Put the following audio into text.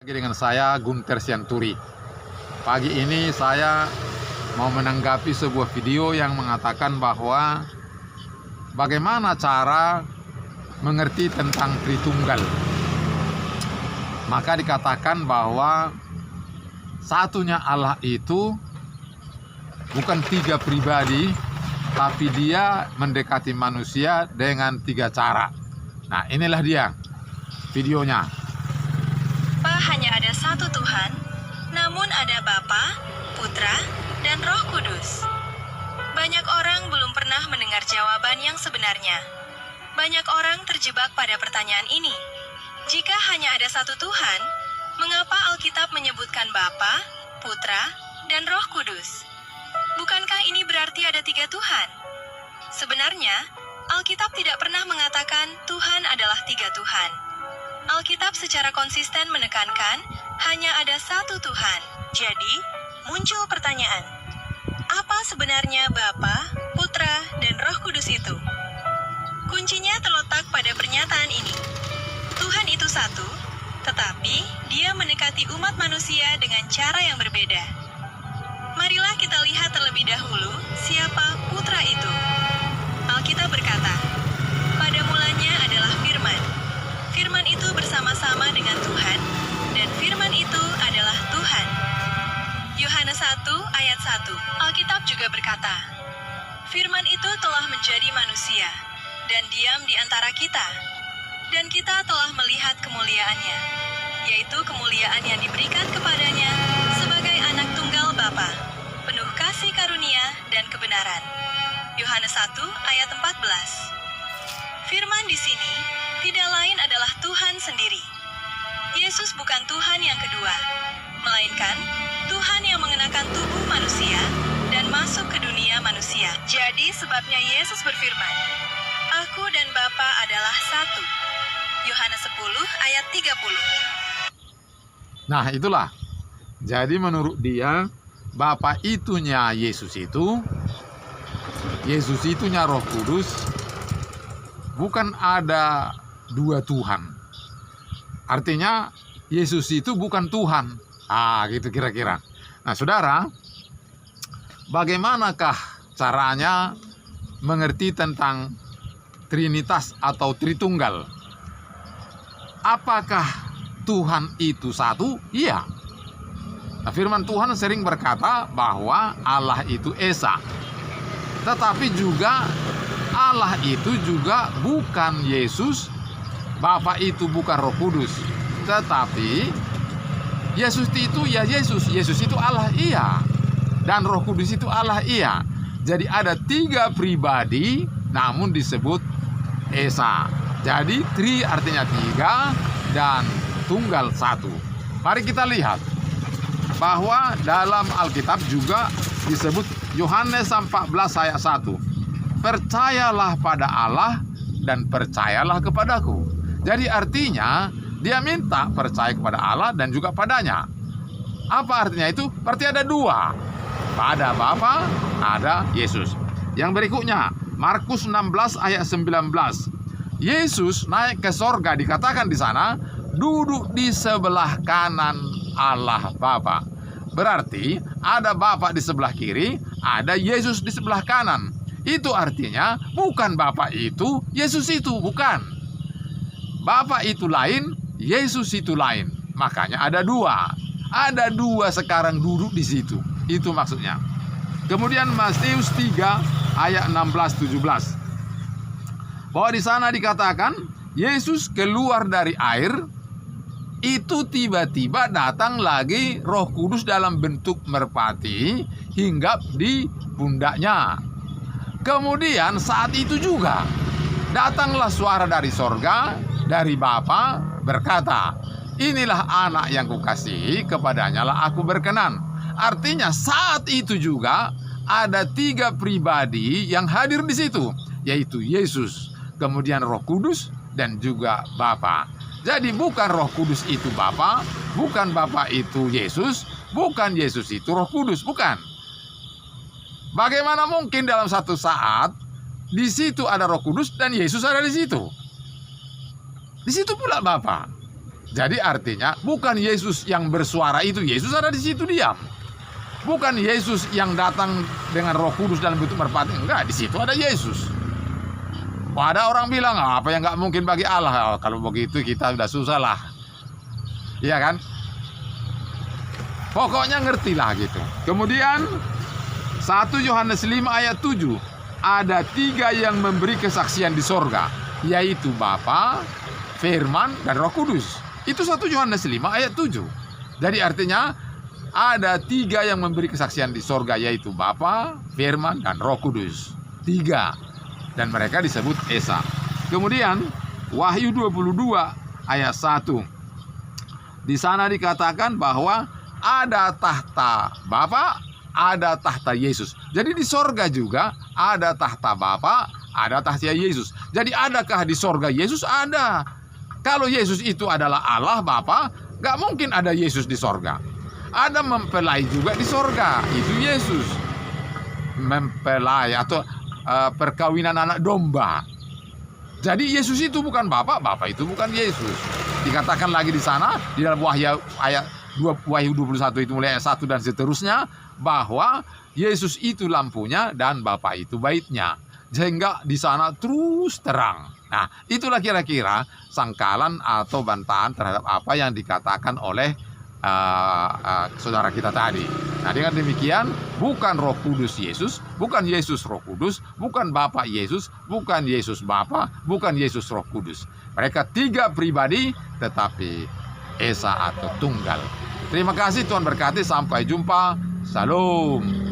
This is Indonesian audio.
Dengan saya Gunter Sianturi. Pagi ini saya mau menanggapi sebuah video yang mengatakan bahwa bagaimana cara mengerti tentang Tritunggal. Maka dikatakan bahwa satunya Allah itu bukan tiga pribadi, tapi dia mendekati manusia dengan tiga cara. Nah, inilah dia videonya. Hanya ada satu Tuhan, namun ada Bapa, Putra, dan Roh Kudus. Banyak orang belum pernah mendengar jawaban yang sebenarnya. Banyak orang terjebak pada pertanyaan ini. Jika hanya ada satu Tuhan, mengapa Alkitab menyebutkan Bapa, Putra, dan Roh Kudus? Bukankah ini berarti ada tiga Tuhan? Sebenarnya, Alkitab tidak pernah mengatakan Tuhan adalah tiga Tuhan. Alkitab secara konsisten menekankan hanya ada satu Tuhan. Jadi, muncul pertanyaan, apa sebenarnya Bapa, Putra, dan Roh Kudus itu? Kuncinya terletak pada pernyataan ini. Tuhan itu satu, tetapi Dia mendekati umat manusia dengan cara yang berbeda. Marilah kita lihat terlebih dahulu siapa Putra itu. Alkitab berkata, pada mulanya adalah Firman. Firman itu bersama-sama dengan Tuhan, dan Firman itu adalah Tuhan. Yohanes 1 ayat 1. Alkitab juga berkata, Firman itu telah menjadi manusia, dan diam di antara kita. Dan kita telah melihat kemuliaannya, yaitu kemuliaan yang diberikan kepadanya sebagai anak tunggal Bapa, penuh kasih karunia dan kebenaran. Yohanes 1 ayat 14. Firman di sini tidak lain adalah Tuhan sendiri. Yesus bukan Tuhan yang kedua, melainkan Tuhan yang mengenakan tubuh manusia dan masuk ke dunia manusia. Jadi sebabnya Yesus berfirman, Aku dan Bapa adalah satu. Yohanes 10 ayat 30. Nah, itulah. Jadi menurut dia, Bapa itunya Yesus itunya Roh Kudus, bukan ada dua Tuhan. Artinya Yesus itu bukan Tuhan. Gitu kira-kira. Nah, saudara, bagaimanakah caranya mengerti tentang Trinitas atau Tritunggal? Apakah Tuhan itu satu? Iya. Nah, firman Tuhan sering berkata bahwa Allah itu Esa. Tetapi juga Allah itu juga bukan Yesus, Bapa itu bukan Roh Kudus. Tetapi Yesus itu ya Yesus itu Allah, iya. Dan Roh Kudus itu Allah, iya. Jadi ada tiga pribadi namun disebut Esa. Jadi tri artinya tiga dan tunggal satu. Mari kita lihat bahwa dalam Alkitab juga disebut Yohanes 14 ayat 1. Percayalah pada Allah dan percayalah kepadaku. Jadi artinya dia minta percaya kepada Allah dan juga padanya. Apa artinya itu? Berarti ada dua. Ada Bapa, ada Yesus. Yang berikutnya, Markus 16 ayat 19. Yesus naik ke sorga, dikatakan di sana, duduk di sebelah kanan Allah Bapa. Berarti ada Bapa di sebelah kiri, ada Yesus di sebelah kanan. Itu artinya bukan Bapa itu, Yesus itu, bukan. Bapa itu lain, Yesus itu lain. Makanya ada dua. Ada dua sekarang duduk di situ. Itu maksudnya. Kemudian Matius 3 ayat 16-17. Bahwa di sana dikatakan Yesus keluar dari air, itu tiba-tiba datang lagi Roh Kudus dalam bentuk merpati hinggap di pundaknya. Kemudian saat itu juga datanglah suara dari sorga, dari Bapa berkata, inilah anak yang kukasihi, kepadanya lah aku berkenan. Artinya saat itu juga ada tiga pribadi yang hadir di situ, yaitu Yesus, kemudian Roh Kudus, dan juga Bapa. Jadi bukan Roh Kudus itu Bapa, bukan Bapa itu Yesus, bukan Yesus itu Roh Kudus, bukan. Bagaimana mungkin dalam satu saat di situ ada Roh Kudus dan Yesus ada di situ? Di situ pula Bapa. Jadi artinya bukan Yesus yang bersuara itu, Yesus ada di situ diam. Bukan Yesus yang datang dengan Roh Kudus dalam bentuk merpati, enggak, di situ ada Yesus. Ada orang bilang, apa yang nggak mungkin bagi Allah? Kalau begitu kita udah susah lah, iya kan? Pokoknya ngertilah gitu. Kemudian 1 Yohanes 5 ayat 7, ada 3 yang memberi kesaksian di sorga, yaitu Bapa, Firman, dan Roh Kudus. Itu 1 Yohanes 5 ayat 7. Jadi artinya ada 3 yang memberi kesaksian di sorga, yaitu Bapa, Firman, dan Roh Kudus. 3. Dan mereka disebut Esa. Kemudian Wahyu 22 ayat 1. Di sana dikatakan bahwa ada tahta Bapa, ada tahta Yesus. Jadi di sorga juga ada tahta Bapa, ada tahta Yesus. Jadi adakah di sorga Yesus? Ada. Kalau Yesus itu adalah Allah Bapa, gak mungkin ada Yesus di sorga. Ada mempelai juga di sorga, itu Yesus. Mempelai atau perkawinan anak domba. Jadi Yesus itu bukan Bapa, Bapa itu bukan Yesus. Dikatakan lagi di sana di dalam Wahyu ayat Wahyu 21 itu mulai ayat 1 dan seterusnya, bahwa Yesus itu lampunya dan Bapa itu baitnya. Sehingga di sana terus terang. Nah, itulah kira-kira sangkalan atau bantahan terhadap apa yang dikatakan oleh saudara kita tadi. Nah, dengan demikian bukan Roh Kudus Yesus, bukan Yesus Roh Kudus, bukan Bapa Yesus, bukan Yesus Bapa, bukan Yesus Roh Kudus. Mereka 3 pribadi tetapi Esa atau tunggal. Terima kasih, Tuhan berkati, sampai jumpa. Salam.